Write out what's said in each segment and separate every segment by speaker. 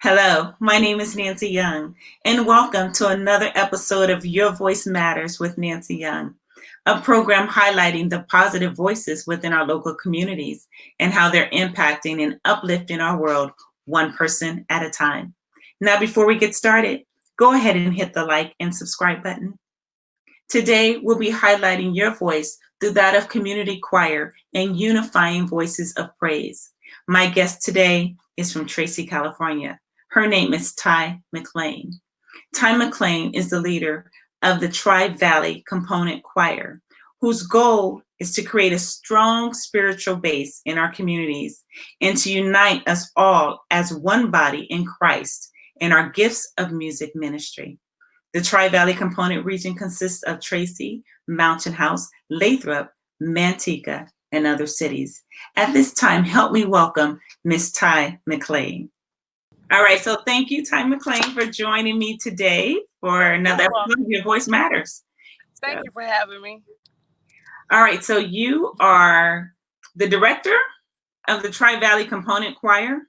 Speaker 1: Hello, my name is Nancy Young, and welcome to another episode of Your Voice Matters with Nancy Young, a program highlighting the positive voices within our local communities and how they're impacting and uplifting our world one person at a time. Now, before we get started, go ahead and hit the like and subscribe button. Today, we'll be highlighting your voice through that of community choir and unifying voices of praise. My guest today is from Tracy, California. Her name is Ty McClain. Ty McClain is the leader of the Tri-Valley Component Choir, whose goal is to create a strong spiritual base in our communities and to unite us all as one body in Christ in our gifts of music ministry. The Tri-Valley Component region consists of Tracy, Mountain House, Lathrop, Manteca, and other cities. At this time, help me welcome Miss Ty McClain. All right, so thank you, Ty McClain, for joining me today for another episode of Your Voice Matters.
Speaker 2: Thank you for having me.
Speaker 1: All right, so you are the director of the Tri-Valley Component Choir?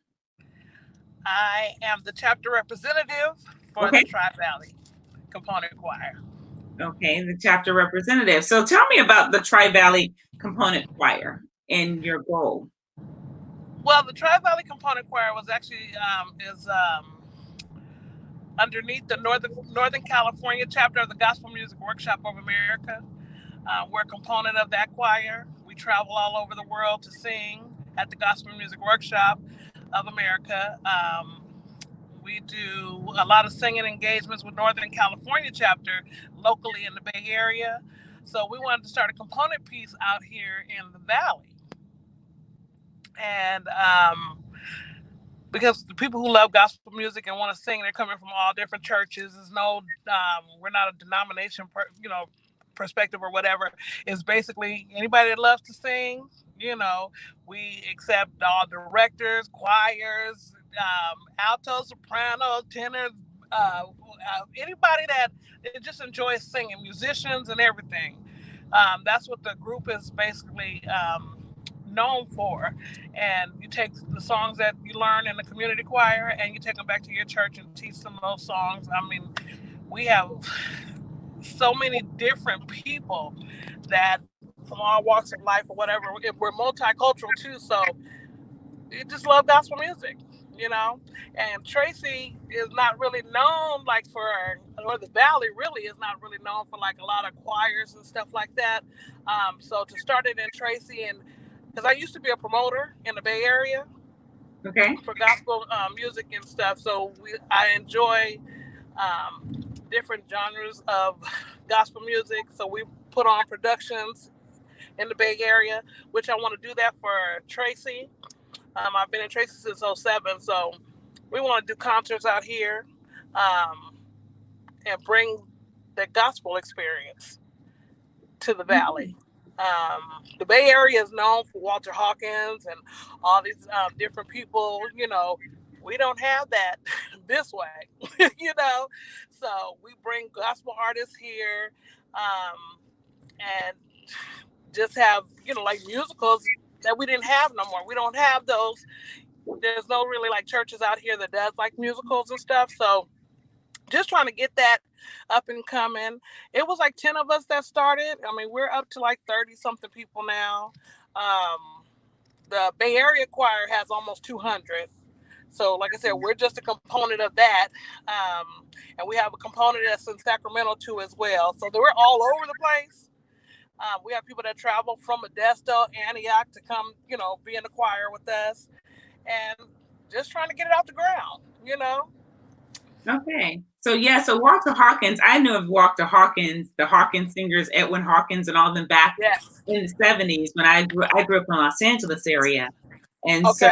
Speaker 2: I am the chapter representative for the Tri-Valley Component Choir.
Speaker 1: Okay, the chapter representative. So tell me about the Tri-Valley Component Choir and your goal.
Speaker 2: Well, the Tri-Valley Component Choir was actually underneath the Northern California chapter of the Gospel Music Workshop of America. We're a component of that choir. We travel all over the world to sing at the Gospel Music Workshop of America. We do a lot of singing engagements with Northern California chapter locally in the Bay Area. So we wanted to start a component piece out here in the Valley. And because the people who love gospel music and want to sing, they're coming from all different churches. There's no, we're not a denomination, perspective or whatever. It's basically anybody that loves to sing. We accept all directors, choirs, altos, sopranos, tenors, anybody that just enjoys singing, musicians and everything. That's what the group is basically known for. And you take the songs that you learn in the community choir and you take them back to your church and teach them those songs. I mean, we have so many different people that from all walks of life or whatever. We're multicultural too, so you just love gospel music, And Tracy is not really known or the Valley really is not really known for like a lot of choirs and stuff like that. So to start it in Tracy, and because I used to be a promoter in the Bay Area, for gospel music and stuff, so I enjoy different genres of gospel music. So we put on productions in the Bay Area, which I want to do that for Tracy. I've been in Tracy since 2007, so we want to do concerts out here and bring the gospel experience to the Valley. The Bay Area is known for Walter Hawkins and all these different people. We don't have that this way, So we bring gospel artists here and just have, like musicals that we didn't have no more. We don't have those. There's no really like churches out here that does like musicals and stuff. So just trying to get that up and coming. It was like 10 of us that started. I mean, we're up to like 30 something people now. The Bay Area choir has almost 200. So like I said, we're just a component of that. And we have a component that's in Sacramento too as well. So we're all over the place. We have people that travel from Modesto, Antioch to come, be in the choir with us. And just trying to get it off the ground,
Speaker 1: Okay. So Walter Hawkins, I knew of Walter Hawkins, the Hawkins singers, Edwin Hawkins and all them back in the 70s when I grew up in the Los Angeles area. And so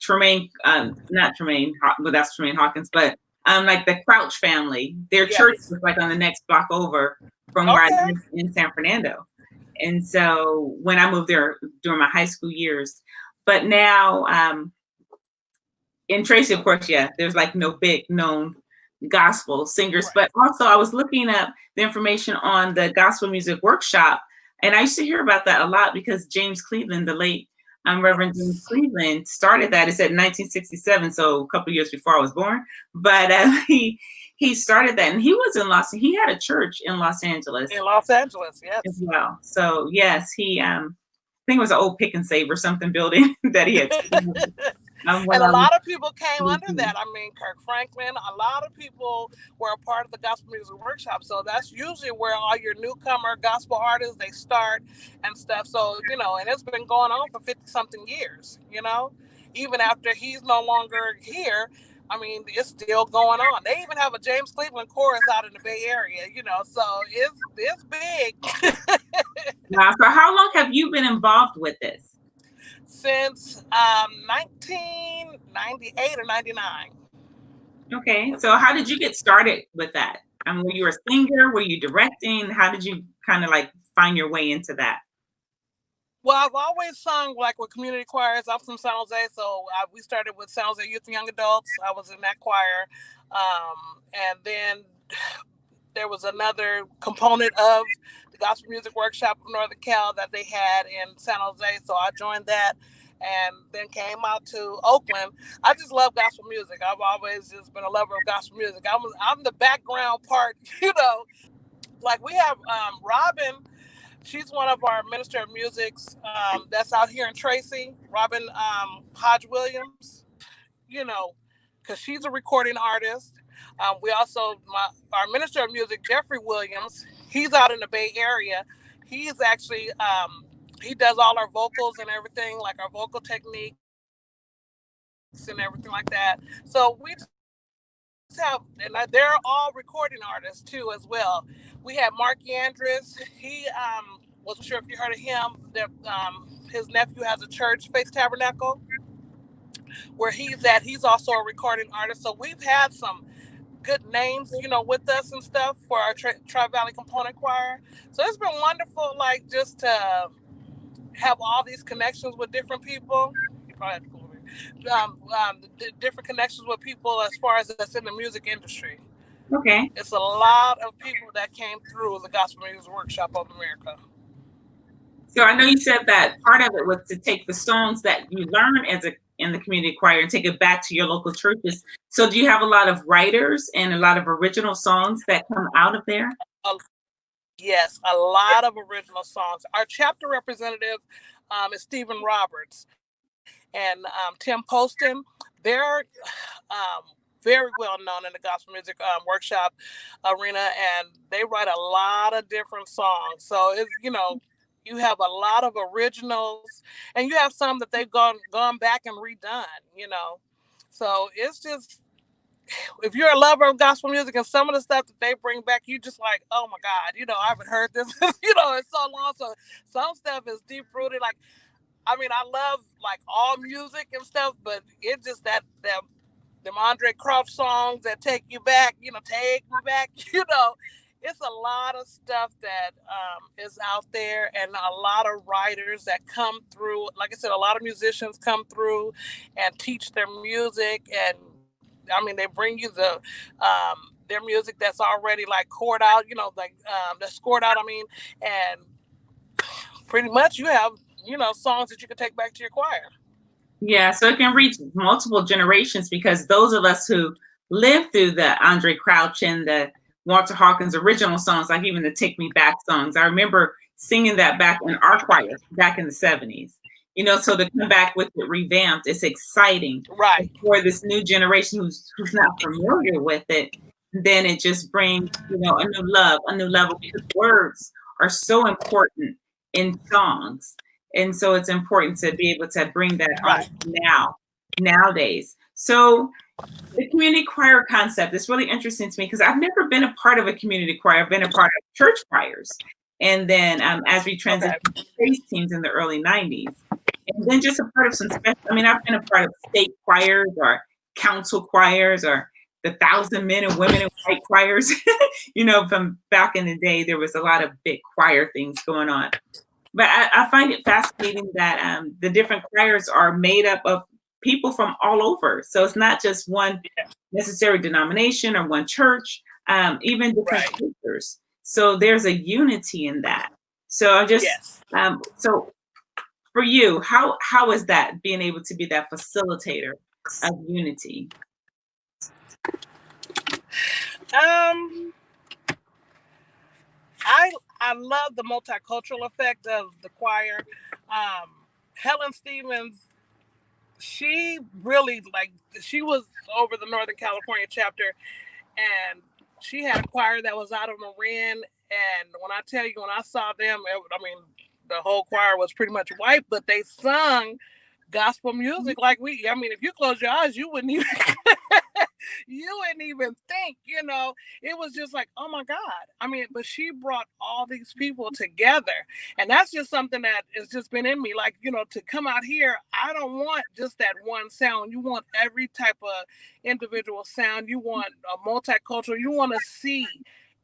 Speaker 1: Tremaine, not Tremaine, but that's Tremaine Hawkins, but like the Crouch family, their church was like on the next block over from where I lived in San Fernando. And so when I moved there during my high school years, but now in Tracy, of course, there's like no big known gospel singers, but also I was looking up the information on the Gospel Music Workshop, and I used to hear about that a lot because James Cleveland, the late Reverend James
Speaker 2: Yes.
Speaker 1: Cleveland started that. It said 1967, so a couple years before I was born. But he started that, and he was in He had a church in Los Angeles
Speaker 2: In Los Angeles,
Speaker 1: as
Speaker 2: yes.
Speaker 1: well. So yes, he I think it was an old Pick and Save or something building that he had taken over, when
Speaker 2: And a
Speaker 1: I was
Speaker 2: lot of people came under
Speaker 1: 18.
Speaker 2: that. I mean, Kirk Franklin, a lot of people were a part of the gospel music workshop. So that's usually where all your newcomer gospel artists, they start and stuff. So, and it's been going on for 50 something years, even after he's no longer here. I mean, it's still going on. They even have a James Cleveland chorus out in the Bay Area, so it's big.
Speaker 1: Wow. So how long have you been involved with this?
Speaker 2: Since 1998 or 99.
Speaker 1: Okay. So how did you get started with that? I mean, were you a singer? Were you directing? How did you kind of like find your way into that?
Speaker 2: Well, I've always sung like with community choirs. I'm from San Jose, so we started with San Jose Youth and Young Adults. I was in that choir, and then there was another component of the Gospel Music Workshop of Northern Cal that they had in San Jose, so I joined that, and then came out to Oakland. I just love gospel music. I've always just been a lover of gospel music. I'm the background part, like we have Robin. She's one of our minister of musics that's out here in Tracy, Robin Hodge Williams, you know, because she's a recording artist. We also, our minister of music, Jeffrey Williams, he's out in the Bay Area. He's actually, he does all our vocals and everything, like our vocal techniques and everything like that. So we just have, and they're all recording artists too as well. We have Mark Yandris. He wasn't sure if you heard of him. That his nephew has a church, Faith Tabernacle, where he's at. He's also a recording artist. So we've had some good names, with us and stuff for our Tri Valley Component Choir. So it's been wonderful, like just to have all these connections with different people. You probably have to go over here. Different connections with people as far as that's in the music industry.
Speaker 1: Okay.
Speaker 2: It's a lot of people that came through the Gospel Music Workshop of America.
Speaker 1: So I know you said that part of it was to take the songs that you learn in the community choir and take it back to your local churches. So do you have a lot of writers and a lot of original songs that come out of there?
Speaker 2: Yes, a lot of original songs. Our chapter representative is Stephen Roberts and Tim Poston. They're very well known in the gospel music workshop arena, and they write a lot of different songs. So it's you have a lot of originals, and you have some that they've gone back and redone. So it's just, if you're a lover of gospel music and some of the stuff that they bring back, you just like, oh my God, I haven't heard this, it's so long. So some stuff is deep rooted. Like, I mean, I love like all music and stuff, but it's just that them Andre Croft songs that take you back, take me back, it's a lot of stuff that is out there, and a lot of writers that come through. Like I said, a lot of musicians come through and teach their music, and I mean, they bring you their music that's already like chord out, that's scored out. I mean, and pretty much you have songs that you can take back to your choir.
Speaker 1: Yeah, so it can reach multiple generations because those of us who lived through the Andre Crouch and the Walter Hawkins original songs, like even the Take Me Back songs, I remember singing that back in our choir back in the 70s. So to come back with it revamped, it's exciting.
Speaker 2: Right.
Speaker 1: For this new generation who's not familiar with it, then it just brings, a new love, a new level, because words are so important in songs. And so it's important to be able to bring that
Speaker 2: Right.
Speaker 1: on nowadays. So the community choir concept is really interesting to me because I've never been a part of a community choir. I've been a part of church choirs. And then as we transitioned to praise teams in the early 90s, and then just a part of some special, I've been a part of state choirs or council choirs or the 1,000 men and women in white choirs. From back in the day, there was a lot of big choir things going on. But I find it fascinating that the different choirs are made up of people from all over. So it's not just one necessary denomination or one church, even different cultures. So there's a unity in that. So I just, so for you, how is that being able to be that facilitator of unity?
Speaker 2: I love the multicultural effect of the choir. Helen Stevens, she really she was over the Northern California chapter, and she had a choir that was out of Marin. And when I tell you, when I saw them, I mean, the whole choir was pretty much white, but they sung gospel music like we. I mean, if you close your eyes, you wouldn't even you wouldn't even think. It was just like, oh my God. I mean, but she brought all these people together, and that's just something that has just been in me. Like, to come out here, I don't want just that one sound. You want every type of individual sound. You want a multicultural. You want to see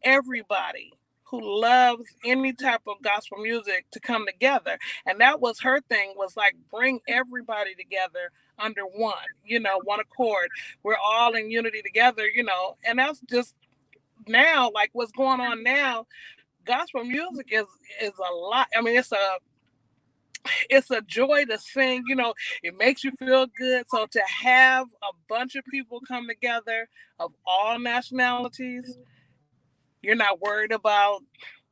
Speaker 2: everybody who loves any type of gospel music to come together. And that was her thing, was like, bring everybody together under one accord. We're all in unity together, and that's just now, like what's going on now. Gospel music is a lot. I mean, it's a joy to sing, it makes you feel good. So to have a bunch of people come together of all nationalities, you're not worried about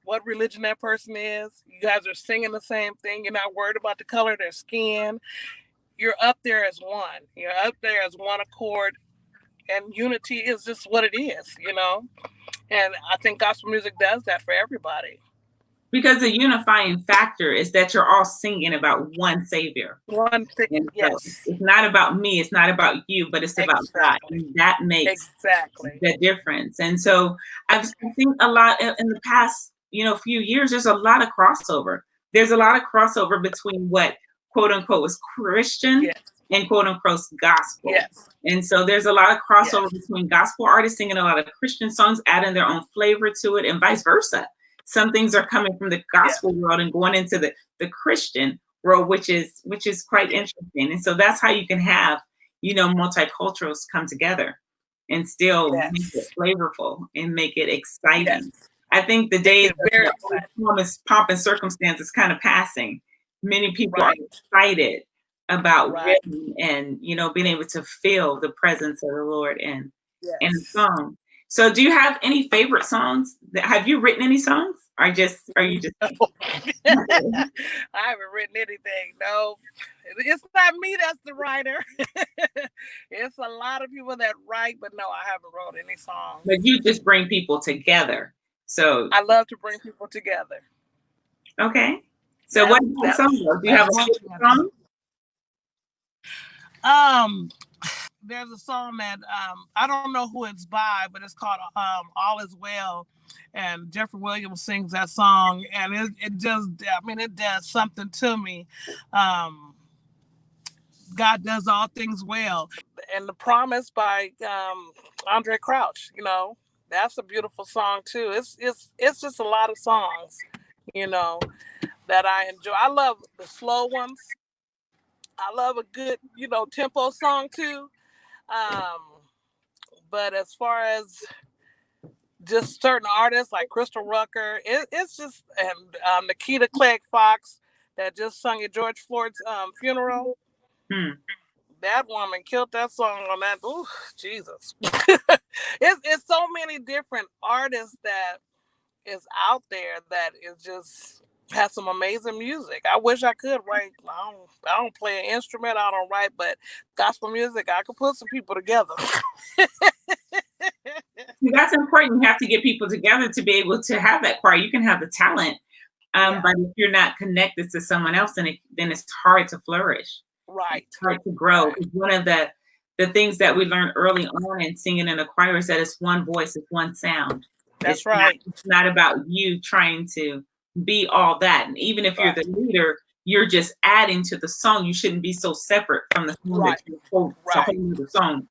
Speaker 2: what religion that person is. You guys are singing the same thing. You're not worried about the color of their skin. You're up there as one. You're up there as one accord. And unity is just what it is, And I think gospel music does that for everybody.
Speaker 1: Because the unifying factor is that you're all singing about one Savior.
Speaker 2: One thing, yes.
Speaker 1: So it's not about me, it's not about you, but it's about God. And that makes the difference. And so I think a lot in the past, few years, there's a lot of crossover. There's a lot of crossover between what quote unquote was Christian and quote unquote gospel.
Speaker 2: Yes.
Speaker 1: And so there's a lot of crossover between gospel artists singing a lot of Christian songs, adding their own flavor to it, and vice versa. Some things are coming from the gospel world and going into the Christian world, which is quite interesting. And so that's how you can have, multiculturals come together and still make it flavorful and make it exciting.
Speaker 2: Yes.
Speaker 1: I think the days of pomp and circumstance is kind of passing. Many people are excited about rhythm and, being able to feel the presence of the Lord in the song. So do you have any favorite songs? Have you written any songs? Are you just
Speaker 2: I haven't written anything. No, it's not me that's the writer. It's a lot of people that write, but no, I haven't wrote any songs.
Speaker 1: But you just bring people together. So
Speaker 2: I love to bring people together.
Speaker 1: Okay. So what song? Do you have a favorite
Speaker 2: song? There's a song that I don't know who it's by, but it's called All Is Well, and Jeffrey Williams sings that song, and it just, it does something to me. God does all things well. And The Promise by Andre Crouch, that's a beautiful song too. It's just a lot of songs, that I enjoy. I love the slow ones. I love a good, tempo song too. But as far as just certain artists like Crystal Rucker, it's just, and Nikita Clegg Fox that just sung at George Floyd's funeral. That woman killed that song on that. Ooh, Jesus. It's so many different artists that is out there that is just has some amazing music. I wish I could write. I don't play an instrument. I don't write, but gospel music, I could put some people together.
Speaker 1: That's important. You have to get people together to be able to have that choir. You can have the talent, but if you're not connected to someone else, then it's hard to flourish.
Speaker 2: Right.
Speaker 1: It's hard to grow. Right. One of the things that we learned early on in singing in a choir is that it's one voice, it's one sound.
Speaker 2: That's right.
Speaker 1: It's not about you trying to be all that. And even if you're the leader, you're just adding to the song. You shouldn't be so separate from the song that you hold to hold the song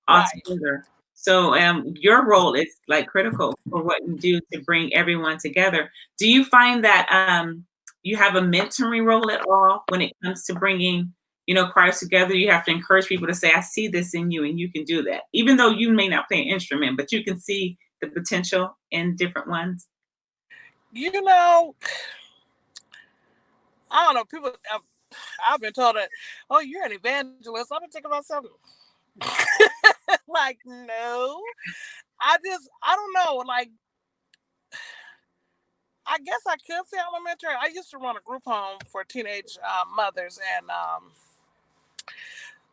Speaker 1: altogether. So your role is like critical for what you do to bring everyone together. Do you find that you have a mentoring role at all when it comes to bringing, choirs together? You have to encourage people to say, I see this in you and you can do that. Even though you may not play an instrument, but you can see the potential in different ones.
Speaker 2: I don't know. People, I've been told that, oh, you're an evangelist. I've been thinking about something. Like, no. I don't know. Like, I guess I could say I'm a mentor. I used to run a group home for teenage mothers, and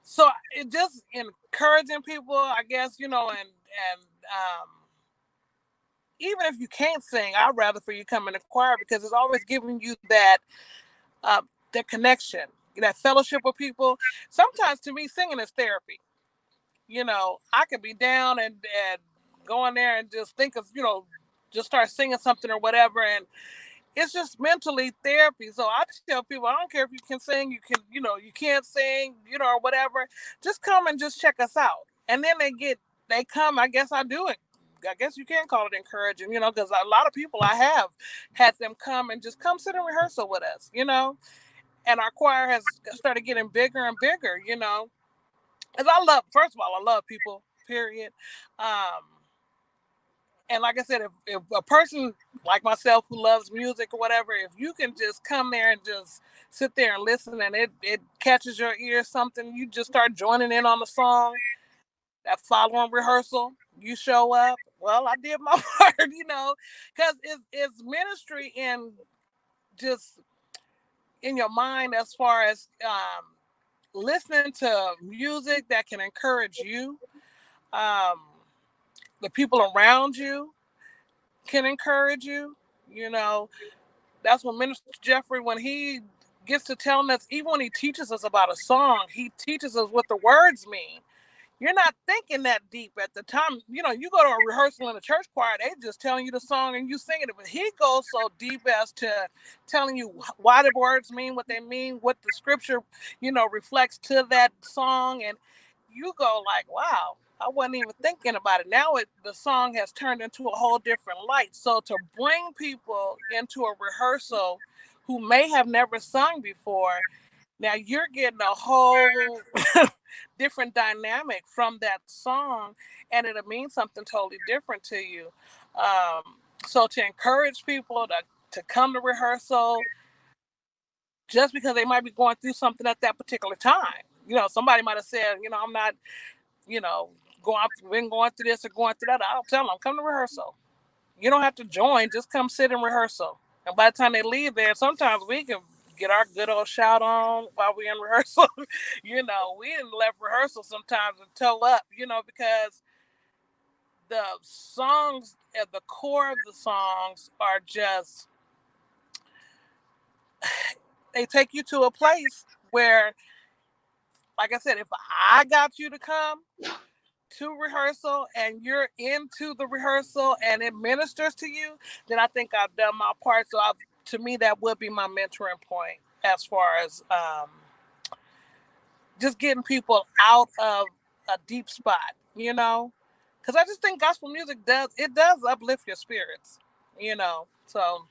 Speaker 2: so it just encouraging people, I guess, and even if you can't sing, I'd rather for you to come in the choir because it's always giving you uh, that connection, that fellowship with people. Sometimes to me, singing is therapy. I could be down and go in there and just think of, just start singing something or whatever. And it's just mentally therapy. So I tell people, I don't care if you can sing, you can't sing, or whatever. Just come and just check us out. And then they come, I guess I do it. I guess you can call it encouraging, because a lot of people I have had them come and just come sit in rehearsal with us, and our choir has started getting bigger and bigger, As first of all, I love people, period. And like I said, if a person like myself who loves music or whatever, if you can just come there and just sit there and listen and it catches your ear something, you just start joining in on the song, that following rehearsal, you show up. Well, I did my part, because it's ministry in just in your mind as far as listening to music that can encourage you. Um, the people around you can encourage you. That's when Minister Jeffrey, when he gets to telling us, even when he teaches us about a song, he teaches us what the words mean. You're not thinking that deep at the time. You go to a rehearsal in a church choir, they just telling you the song and you singing it. But he goes so deep as to telling you why the words mean what they mean, what the scripture, reflects to that song. And you go like, wow, I wasn't even thinking about it. Now the song has turned into a whole different light. So to bring people into a rehearsal who may have never sung before, now you're getting a whole different dynamic from that song, and it'll mean something totally different to you. So to encourage people to come to rehearsal, just because they might be going through something at that particular time. Somebody might have said, I'm not, you know, been going through this or going through that. I'll tell them, come to rehearsal. You don't have to join, just come sit in rehearsal. And by the time they leave there, sometimes we can get our good old shout on while we're in rehearsal. We didn't left rehearsal sometimes and toe up, because the songs at the core of the songs are just, they take you to a place where, like I said, if I got you to come to rehearsal and you're into the rehearsal and it ministers to you, then I think I've done my part. So to me, that would be my mentoring point as far as just getting people out of a deep spot, because I just think gospel music does uplift your spirits, so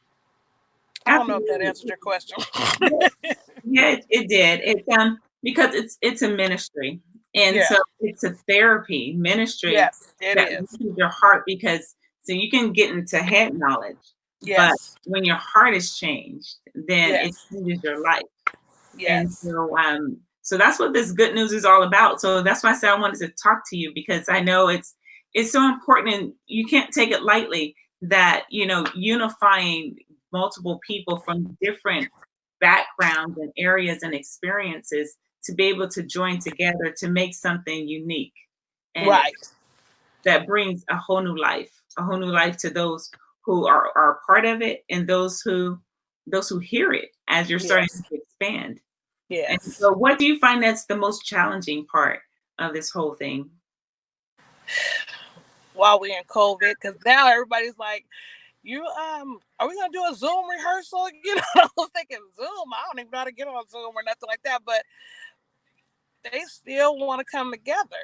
Speaker 2: I don't know if that
Speaker 1: Absolutely.
Speaker 2: answered your question.
Speaker 1: Yeah, it did. Because it's a ministry, and
Speaker 2: Yeah.
Speaker 1: so it's a therapy ministry
Speaker 2: Yes, it
Speaker 1: that
Speaker 2: is.
Speaker 1: reaches your heart. Because so you can get into head knowledge, but
Speaker 2: Yes.
Speaker 1: when your heart is changed, then it
Speaker 2: Yes.
Speaker 1: changes your life. And
Speaker 2: Yes.
Speaker 1: so that's what this good news is all about. So that's why I said I wanted to talk to you, because I know it's so important, and you can't take it lightly that unifying multiple people from different backgrounds and areas and experiences to be able to join together to make something unique, and
Speaker 2: Right.
Speaker 1: that brings a whole new life to those who are part of it, and those who hear it as you're starting
Speaker 2: Yes.
Speaker 1: to expand. And
Speaker 2: Yes.
Speaker 1: so what do you find that's the most challenging part of this whole thing?
Speaker 2: While we're in COVID, because now everybody's like, you are we gonna do a Zoom rehearsal? I was thinking Zoom. I don't even know how to get on Zoom or nothing like that, but they still want to come together,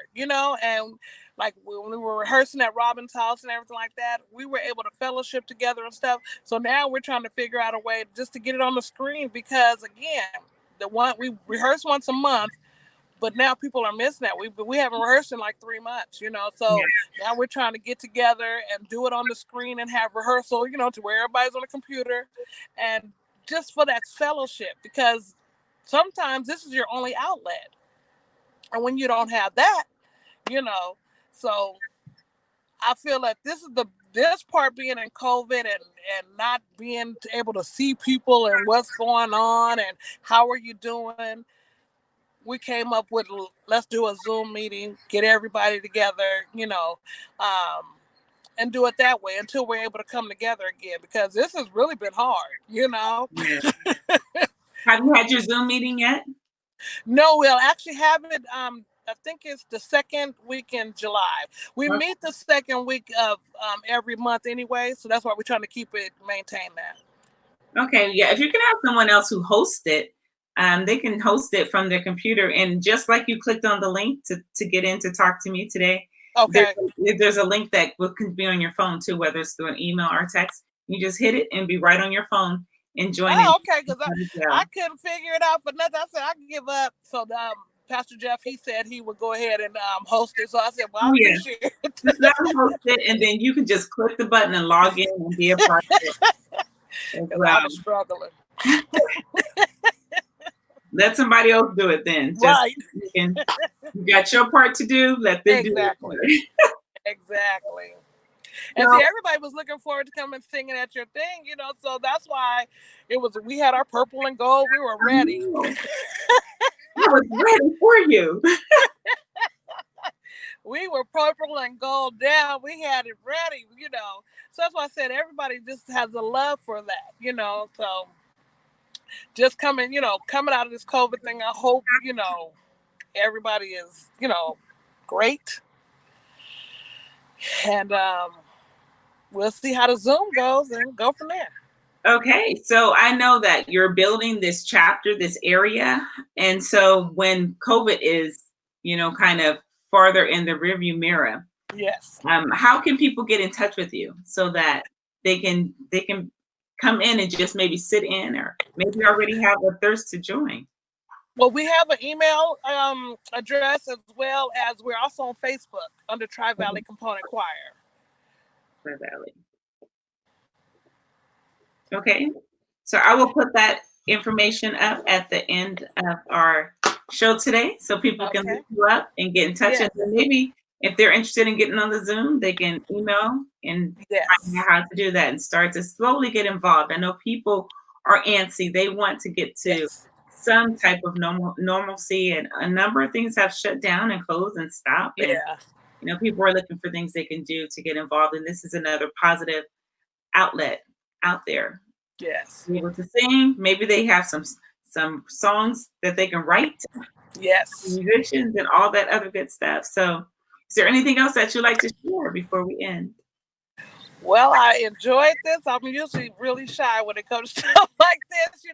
Speaker 2: and like when we were rehearsing at Robin's house and everything like that, we were able to fellowship together and stuff. So now we're trying to figure out a way just to get it on the screen, because again, the one we rehearse once a month, but now people are missing that. We haven't rehearsed in like 3 months, So
Speaker 1: Yeah.
Speaker 2: now we're trying to get together and do it on the screen and have rehearsal, to where everybody's on the computer, and just for that fellowship, because sometimes this is your only outlet. And when you don't have that, so I feel that this part being in COVID and not being able to see people and what's going on and how are you doing, we came up with, let's do a Zoom meeting, get everybody together, and do it that way until we're able to come together again, because this has really been hard,
Speaker 1: Yeah. Have you had your Zoom meeting yet?
Speaker 2: No, we'll actually have it. I think it's the second week in July. We meet the second week of every month anyway, so that's why we're trying to maintain that.
Speaker 1: Okay, yeah. If you can have someone else who hosts it, they can host it from their computer, and just like you clicked on the link to get in to talk to me today,
Speaker 2: okay,
Speaker 1: there's a link that can be on your phone too, whether it's through an email or text. You just hit it and be right on your phone and join in.
Speaker 2: Okay, because I couldn't figure it out for nothing. I said I can give up. So Pastor Jeff, he said he would go ahead and host it. So I said, well, I appreciate it.
Speaker 1: Just let him host it, and then you can just click the button and log in and be a part of it.
Speaker 2: Well. I was struggling.
Speaker 1: Let somebody else do it then.
Speaker 2: Right.
Speaker 1: You got your part to do. Let them do
Speaker 2: it. Exactly. And see, everybody was looking forward to coming singing at your thing, so that's why we had our purple and gold. We were ready.
Speaker 1: I was ready for you.
Speaker 2: We were purple and gold down. We had it ready, So that's why I said everybody just has a love for that, so just coming out of this COVID thing, I hope, everybody is, great. And we'll see how the Zoom goes and go from there.
Speaker 1: Okay, so I know that you're building this chapter, this area. And so when COVID is, kind of farther in the rearview mirror,
Speaker 2: yes.
Speaker 1: How can people get in touch with you so that they can come in and just maybe sit in, or maybe already have a thirst to join?
Speaker 2: Well, we have an email address, as well as we're also on Facebook under Tri-Valley Component Choir.
Speaker 1: Tri-Valley. Okay, so I will put that information up at the end of our show today, so people can look you up and get in touch. Yes. And maybe if they're interested in getting on the Zoom, they can email and find out how to do that and start to slowly get involved. I know people are antsy; they want to get to some type of normalcy, and a number of things have shut down and closed and stopped.
Speaker 2: Yeah.
Speaker 1: And people are looking for things they can do to get involved, and this is another positive outlet out there.
Speaker 2: Yes.
Speaker 1: Be able to sing. Maybe they have some songs that they can write.
Speaker 2: Yes.
Speaker 1: Musicians and all that other good stuff. So is there anything else that you'd like to share before we end?
Speaker 2: Well, I enjoyed this. I'm usually really shy when it comes to stuff like this,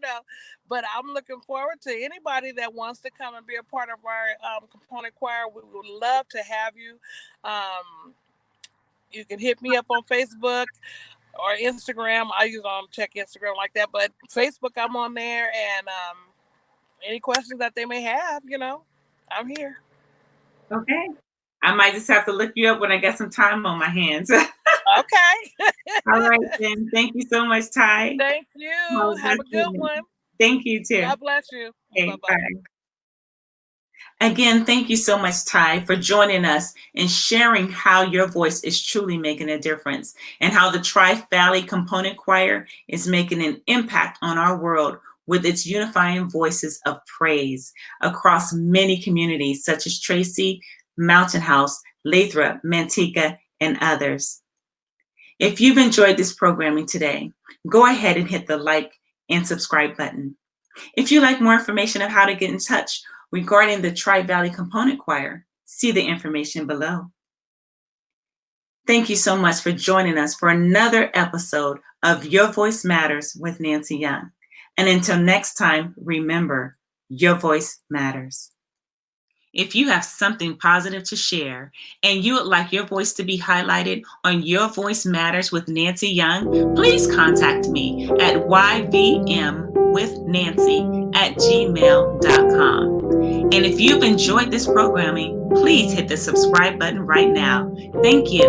Speaker 2: but I'm looking forward to anybody that wants to come and be a part of our component choir. We would love to have you. You can hit me up on Facebook or Instagram. I usually don't check Instagram like that, but Facebook, I'm on there, and any questions that they may have, I'm here.
Speaker 1: Okay. I might just have to look you up when I get some time on my hands.
Speaker 2: Okay.
Speaker 1: All right, then. Thank you so much, Ty.
Speaker 2: Thank you. Have a good one.
Speaker 1: Thank you, too.
Speaker 2: God bless you.
Speaker 1: Okay,
Speaker 2: bye-bye.
Speaker 1: Again, thank you so much, Ty, for joining us and sharing how your voice is truly making a difference and how the Tri-Valley Component Choir is making an impact on our world with its unifying voices of praise across many communities such as Tracy, Mountain House, Lathrop, Manteca, and others. If you've enjoyed this programming today, go ahead and hit the like and subscribe button. If you'd like more information on how to get in touch regarding the Tri-Valley Component Choir, see the information below. Thank you so much for joining us for another episode of Your Voice Matters with Nancy Young. And until next time, remember, your voice matters. If you have something positive to share and you would like your voice to be highlighted on Your Voice Matters with Nancy Young, please contact me at YVMwithNancy@gmail.com. And if you've enjoyed this programming, please hit the subscribe button right now. Thank you.